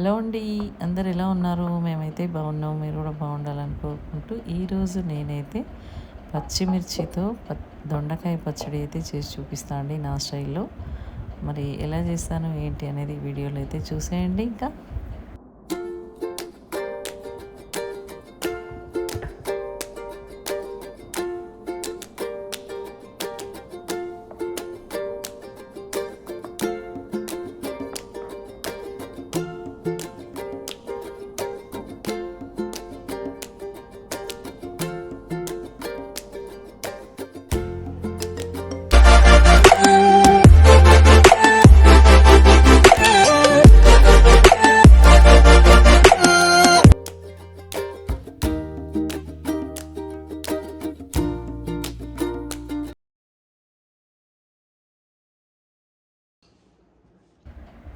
Hello అండి. అందరు ఎలా ఉన్నారు? మేమైతే బాగున్నాం. మీరు కూడా బాగుండాలని కోరుకుంటూ ఈరోజు నేనైతే పచ్చిమిర్చితో దొండకాయ పచ్చడి అయితే చేసి చూపిస్తా అండి నా స్టైల్‌లో. మరి ఎలా చేస్తాను ఏంటి అనేది వీడియోలో అయితే చూసేయండి ఇంకా.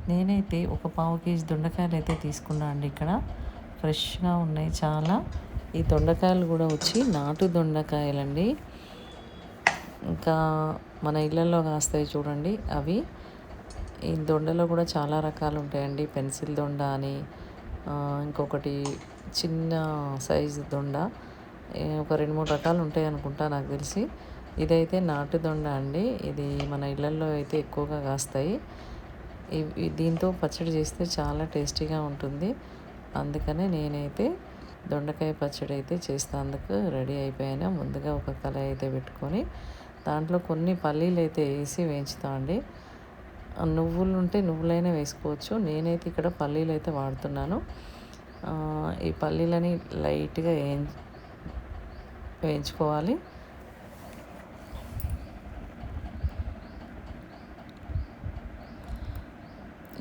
నేనైతే ఒక పావు కేజీ దొండకాయలు అయితే తీసుకున్నా అండి ఇక్కడ. ఫ్రెష్‌గా ఉన్నాయి చాలా. ఈ దొండకాయలు కూడా వచ్చి నాటు దొండకాయలండి. ఇంకా మన ఇళ్ళల్లో కాస్తాయి చూడండి అవి. ఈ దొండలో కూడా చాలా రకాలు ఉంటాయండి. పెన్సిల్ దొండ అని, ఇంకొకటి చిన్న సైజు దొండ, ఒక 2, 3 రకాలు ఉంటాయి అనుకుంటా నాకు తెలిసి. ఇదైతే నాటు దొండ అండి. ఇది మన ఇళ్ళల్లో అయితే ఎక్కువగా కాస్తాయి. దీంతో పచ్చడి చేస్తే చాలా టేస్టీగా ఉంటుంది. అందుకనే నేనైతే దొండకాయ పచ్చడి అయితే చేసేందుకు రెడీ అయిపోయాను. ముందుగా ఒక కళాయి అయితే పెట్టుకొని దాంట్లో కొన్ని పల్లీలు అయితే వేసి వేయించుతా అండి. నువ్వులు ఉంటే నువ్వులైనా వేసుకోవచ్చు. నేనైతే ఇక్కడ పల్లీలు అయితే వాడుతున్నాను. ఈ పల్లీలని లైట్‌గా వేయించుకోవాలి.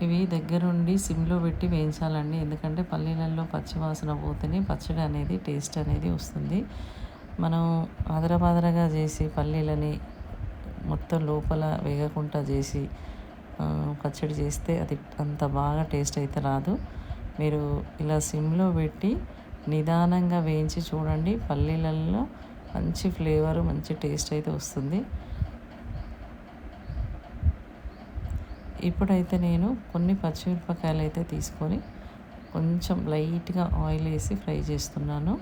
ఇవి దగ్గరుండి సిమ్‌లో పెట్టి వేయించాలండి. ఎందుకంటే పల్లీలలో పచ్చి వాసన పోతేనే పచ్చడి అనేది టేస్ట్ అనేది వస్తుంది. మనం ఆదరబాదరగా చేసి పల్లీలని మొత్తం లోపల వేగకుండా చేసి పచ్చడి చేస్తే అది అంత బాగా టేస్ట్ అయితే రాదు. మీరు ఇలా సిమ్‌లో పెట్టి నిదానంగా వేయించి చూడండి. పల్లీలలో మంచి ఫ్లేవరు, మంచి టేస్ట్ అయితే వస్తుంది. ఇప్పుడైతే నేను కొన్ని పచ్చిమిరపకాయలు అయితే తీసుకొని కొంచెం లైట్‌గా ఆయిల్ వేసి ఫ్రై చేస్తున్నాను.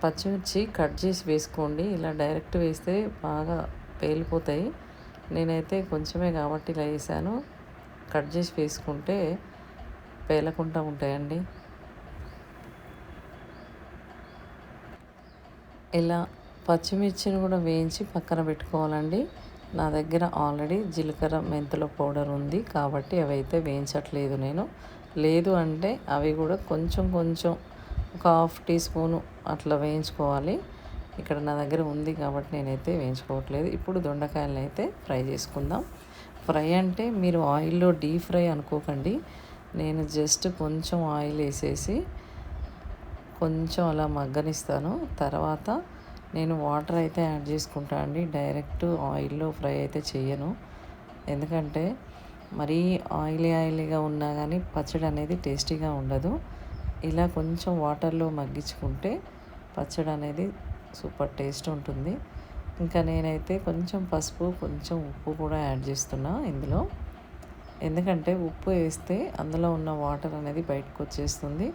పచ్చిమిర్చి కట్ చేసి వేసుకోండి. ఇలా డైరెక్ట్ వేస్తే బాగా పేలిపోతాయి. నేనైతే కొంచెమే కాబట్టి ఇలా వేసాను. కట్ చేసి వేసుకుంటే పేలకుండా ఉంటాయండి. ఇలా పచ్చిమిర్చిని కూడా వేయించి పక్కన పెట్టుకోవాలండి. నా దగ్గర ఆల్రెడీ జీలకర్ర మెంతుల పౌడర్ ఉంది కాబట్టి అవి అయితే వేయించట్లేదు నేను. లేదు అంటే అవి కూడా కొంచెం ఒక హాఫ్ టీ స్పూను అట్లా వేయించుకోవాలి. ఇక్కడ నా దగ్గర ఉంది కాబట్టి నేనైతే వేయించుకోవట్లేదు. ఇప్పుడు దొండకాయలను అయితే ఫ్రై చేసుకుందాం. ఫ్రై అంటే మీరు ఆయిల్లో డీప్ ఫ్రై అనుకోకండి. నేను జస్ట్ కొంచెం ఆయిల్ వేసేసి కొంచెం అలా మగ్గనిస్తాను. తర్వాత నేను వాటర్ అయితే యాడ్ చేసుకుంటా అండి. డైరెక్ట్ ఆయిల్లో ఫ్రై అయితే చేయను. ఎందుకంటే మరీ ఆయిలీగా ఉన్నా కానీ పచ్చడి అనేది టేస్టీగా ఉండదు. ఇలా కొంచెం వాటర్లో మగ్గించుకుంటే పచ్చడి అనేది సూపర్ టేస్ట్ ఉంటుంది. ఇంకా నేనైతే కొంచెం పసుపు, కొంచెం ఉప్పు కూడా యాడ్ చేస్తున్నా ఇందులో. ఎందుకంటే ఉప్పు వేస్తే అందులో ఉన్న వాటర్ అనేది బయటకు వచ్చేస్తుంది.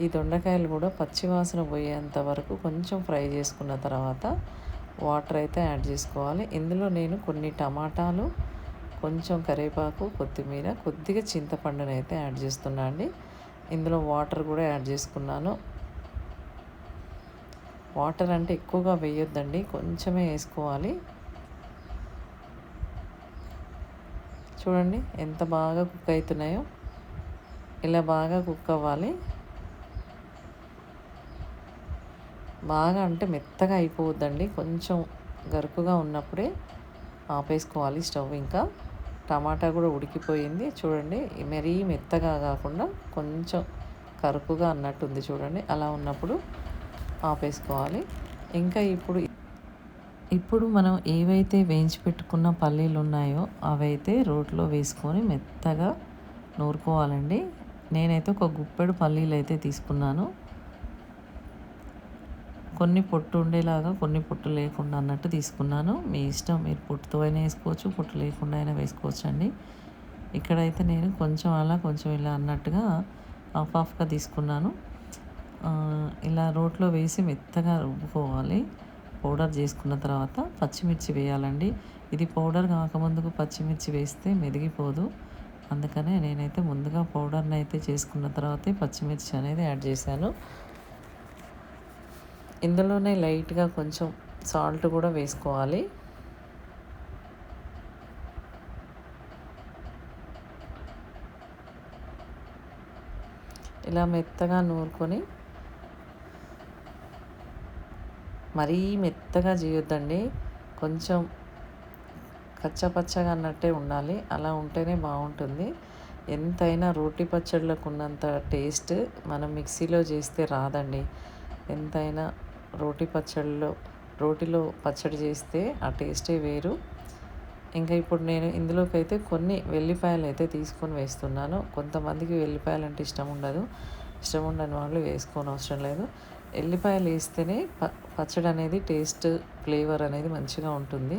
ఈ దొండకాయలు కూడా పచ్చివాసన పోయేంత వరకు కొంచెం ఫ్రై చేసుకున్న తర్వాత వాటర్ అయితే యాడ్ చేసుకోవాలి. ఇందులో నేను కొన్ని టమాటాలు, కొంచెం కరివేపాకు, కొత్తిమీర, కొద్దిగా చింతపండుని అయితే యాడ్ చేస్తున్నా అండి. ఇందులో వాటర్ కూడా యాడ్ చేసుకున్నాను. వాటర్ అంటే ఎక్కువగా వేయొద్దండి, కొంచెమే వేసుకోవాలి. చూడండి ఎంత బాగా కుక్ అవుతున్నాయో. ఇలా బాగా కుక్ అవ్వాలి. బాగా అంటే మెత్తగా అయిపోవద్దండి, కొంచెం గరుకుగా ఉన్నప్పుడే ఆపేసుకోవాలి స్టవ్. ఇంకా టమాటా కూడా ఉడికిపోయింది చూడండి. మరీ మెత్తగా కాకుండా కొంచెం కరుకుగా అన్నట్టుంది చూడండి. అలా ఉన్నప్పుడు ఆపేసుకోవాలి. ఇంకా ఇప్పుడు మనం ఏవైతే వేయించి పెట్టుకున్న పల్లీలు ఉన్నాయో అవైతే రోట్లో వేసుకొని మెత్తగా నూరుకోవాలండి. నేనైతే ఒక గుప్పెడు పల్లీలు అయితే తీసుకున్నాను. కొన్ని పొట్టు ఉండేలాగా, కొన్ని పొట్టు లేకుండా అన్నట్టు తీసుకున్నాను. మీ ఇష్టం, మీరు పొట్టుతో అయినా వేసుకోవచ్చు, పొట్టు లేకుండా అయినా వేసుకోవచ్చు అండి. ఇక్కడైతే నేను కొంచెం అలా కొంచెం ఇలా అన్నట్టుగా హాఫ్గా తీసుకున్నాను. ఇలా రోట్లో వేసి మెత్తగా రుబ్బుకోవాలి. పౌడర్ చేసుకున్న తర్వాత పచ్చిమిర్చి వేయాలండి. ఇది పౌడర్ కాకముందుకు పచ్చిమిర్చి వేస్తే మెదిగిపోదు. అందుకనే నేనైతే ముందుగా పౌడర్ని అయితే చేసుకున్న తర్వాతే పచ్చిమిర్చి అనేది యాడ్ చేశాను. ఇందులోనే లైట్గా కొంచెం సాల్ట్ కూడా వేసుకోవాలి. ఇలా మెత్తగా నూరుకొని, మరీ మెత్తగా చేయొద్దండి, కొంచెం కచ్చపచ్చగా అన్నట్టే ఉండాలి. అలా ఉంటేనే బాగుంటుంది. ఎంతైనా రోటి పచ్చళ్ళకు ఉన్నంత టేస్ట్ మనం మిక్సీలో చేస్తే రాదండి. ఎంతైనా రోటిలో పచ్చడి చేస్తే ఆ టేస్టే వేరు. ఇంకా ఇప్పుడు నేను ఇందులోకి అయితే కొన్ని వెల్లిపాయలు అయితే తీసుకొని వేస్తున్నాను. కొంతమందికి వెల్లిపాయలు అంటే ఇష్టం ఉండదు. ఇష్టం ఉండని వాళ్ళు వేసుకోని అవసరం లేదు. ఎల్లిపాయలు వేస్తేనే పచ్చడి అనేది టేస్ట్, ఫ్లేవర్ అనేది మంచిగా ఉంటుంది.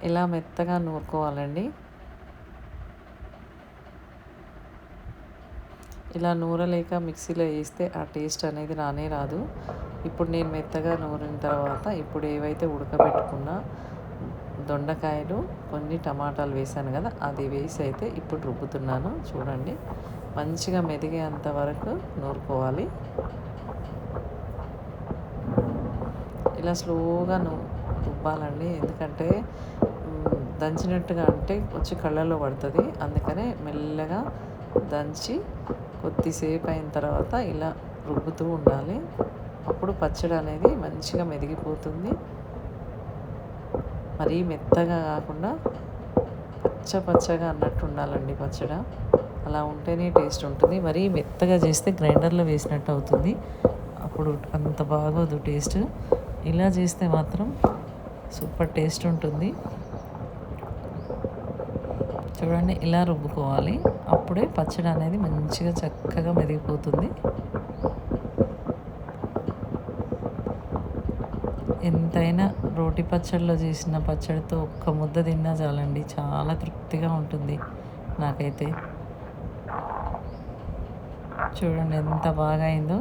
ఇలా మెత్తగా నూరుకోవాలండి. ఇలా నూరలేక మిక్సీలో వేస్తే ఆ టేస్ట్ అనేది రానే రాదు. ఇప్పుడు నేను మెత్తగా నూరిన తర్వాత ఇప్పుడు ఏవైతే ఉడకబెట్టుకున్న దొండకాయలు, కొన్ని టమాటాలు వేసాను కదా, అది వేసి అయితే ఇప్పుడు రుబ్బుతున్నాను. చూడండి, మంచిగా మెదిగేంత వరకు నూరుకోవాలి. ఇలా స్లోగా రుబ్బాలండి, ఎందుకంటే దంచినట్టుగా అంటే వచ్చి కళ్ళల్లో పడుతుంది. అందుకనే మెల్లగా దంచి కొద్దిసేపు అయిన తర్వాత ఇలా రుబ్బుతూ ఉండాలి. అప్పుడు పచ్చడి అనేది మంచిగా మెదిగిపోతుంది. మరీ మెత్తగా కాకుండా పచ్చగా అన్నట్టు ఉండాలండి పచ్చడి. అలా ఉంటేనే టేస్ట్ ఉంటుంది. మరీ మెత్తగా చేస్తే గ్రైండర్లో వేసినట్టు అవుతుంది, అప్పుడు అంత బాగోదు టేస్ట్. ఇలా చేస్తే మాత్రం సూపర్ టేస్ట్ ఉంటుంది. చూడండి, ఇలా రుబ్బుకోవాలి. అప్పుడే పచ్చడి అనేది మంచిగా చక్కగా మెదిగిపోతుంది. ఎంతైనా రోటి పచ్చడిలో చేసిన పచ్చడితో ఒక్క ముద్ద తిన్నా చాలండి, చాలా తృప్తిగా ఉంటుంది నాకైతే. చూడండి ఎంత బాగా అయిందో.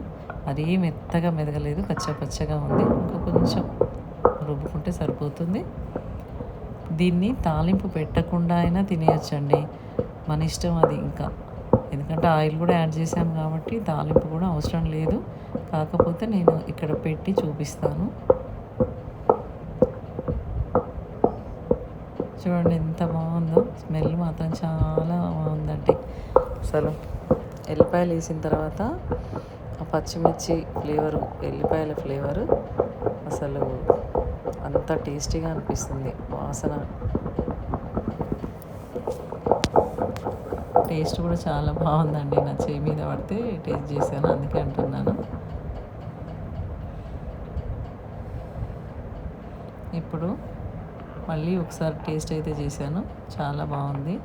మరీ మెత్తగా మెదగలేదు, పచ్చగా ఉంది. ఇంకా కొంచెం రుబ్బుకుంటే సరిపోతుంది. దీన్ని తాలింపు పెట్టకుండా అయినా తినేయచ్చండి, మన ఇష్టం అది. ఇంకా ఎందుకంటే ఆయిల్ కూడా యాడ్ చేసాం కాబట్టి తాలింపు కూడా అవసరం లేదు. కాకపోతే నేను ఇక్కడ పెట్టి చూపిస్తాను. చూడండి ఎంత బాగుందో, స్మెల్ మాత్రం చాలా బాగుందండి అసలు. ఎల్లిపాయలు వేసిన తర్వాత ఆ పచ్చిమిర్చి ఫ్లేవరు, ఎల్లిపాయల ఫ్లేవరు అసలు అంత టేస్టీగా అనిపిస్తుంది. వాసన, టేస్ట్ కూడా చాలా బాగుందండి. నా చేయి మీద పడితే టేస్ట్ చేశాను, అందుకే అంటున్నాను. ఇప్పుడు మళ్ళీ ఒకసారి టేస్ట్ అయితే చేశాను, చాలా బాగుంది.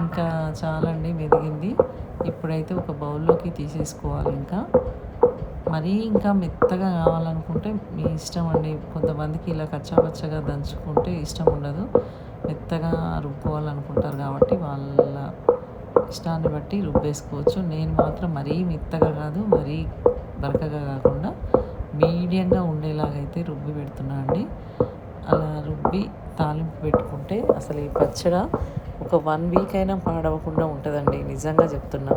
ఇంకా చాలండి, మెదిగింది. ఇప్పుడైతే ఒక బౌల్లోకి తీసేసుకోవాలి. ఇంకా మెత్తగా కావాలనుకుంటే మీ ఇష్టం అండి. కొంతమందికి ఇలా కచ్చాపచ్చగా దంచుకుంటే ఇష్టం ఉండదు, మెత్తగా రుబ్బుకోవాలనుకుంటారు కాబట్టి వాళ్ళ ఇష్టాన్ని బట్టి రుబ్బేసుకోవచ్చు. నేను మాత్రం మరీ మెత్తగా కాదు, మరీ బరకగా కాకుండా మీడియంగా ఉండేలాగైతే రుబ్బి పెడుతున్నా అండి. అలా రుబ్బి తాలింపు పెట్టుకుంటే అసలు ఈ పచ్చడి ఒక 1 వీక్ అయినా పాడవకుండా ఉంటుందండి, నిజంగా చెప్తున్నా.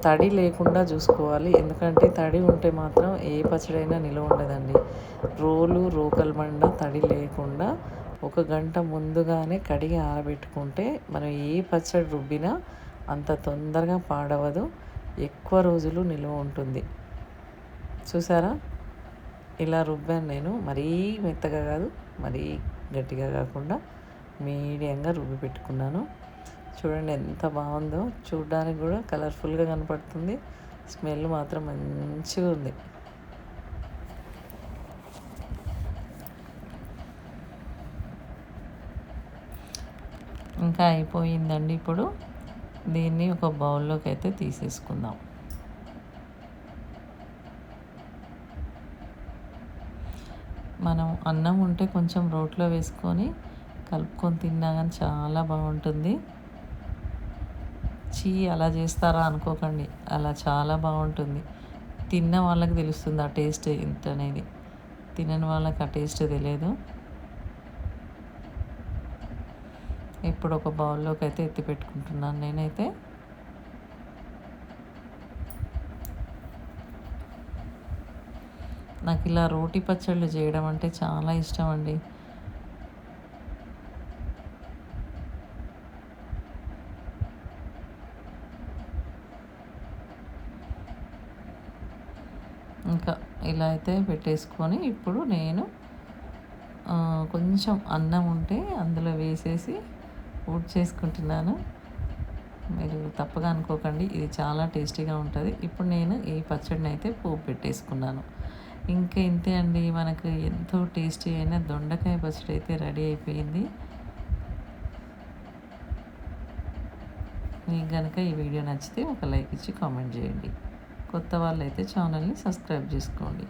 తడి లేకుండా చూసుకోవాలి, ఎందుకంటే తడి ఉంటే మాత్రం ఏ పచ్చడైనా నిల్వ ఉండదండి. రోకల మండ తడి లేకుండా 1 గంట ముందుగానే కడిగి ఆరబెట్టుకుంటే మనం ఏ పచ్చడి రుబ్బినా అంత తొందరగా పాడవదు, ఎక్కువ రోజులు నిల్వ ఉంటుంది. చూసారా, ఇలా రుబ్బాను నేను. మరీ మెత్తగా కాదు, మరీ గట్టిగా కాకుండా మీడియంగా రుబ్బి పెట్టుకున్నాను. చూడండి ఎంత బాగుందో, చూడడానికి కూడా కలర్ఫుల్గా కనపడుతుంది. స్మెల్ మాత్రం మంచిగా ఉంది. ఇంకా అయిపోయిందండి. ఇప్పుడు దీన్ని ఒక బౌల్లోకి అయితే తీసేసుకుందాం. మనం అన్నం ఉంటే కొంచెం రోట్లో వేసుకొని కలుపుకొని తిన్నా కానీ చాలా బాగుంటుంది. అలా చేస్తారా అనుకోకండి, అలా చాలా బాగుంటుంది. తిన్న వాళ్ళకి తెలుస్తుంది ఆ టేస్ట్ ఎంత అనేది, తినని వాళ్ళకి ఆ టేస్ట్ తెలియదు. ఇప్పుడు ఒక బౌల్లోకి అయితే ఎత్తి పెట్టుకుంటున్నాను నేనైతే. నాకు ఇలా రోటి పచ్చళ్ళు చేయడం అంటే చాలా ఇష్టం అండి. ఇంకా ఇలా అయితే పెట్టేసుకొని ఇప్పుడు నేను కొంచెం అన్నం ఉంటే అందులో వేసేసి చేసుకుంటున్నాను. మీరు తప్పగా అనుకోకండి, ఇది చాలా టేస్టీగా ఉంటుంది. ఇప్పుడు నేను ఈ పచ్చడిని అయితే పోపు పెట్టేసుకున్నాను. ఇంకా ఇంతే అండి, మనకు ఎంతో టేస్టీ అయిన దొండకాయ పచ్చడి అయితే రెడీ అయిపోయింది. మీకు కనుక ఈ వీడియో నచ్చితే ఒక లైక్ ఇచ్చి కామెంట్ చేయండి. కొత్త వాళ్ళైతే ఛానల్ని సబ్స్క్రైబ్ చేసుకోండి.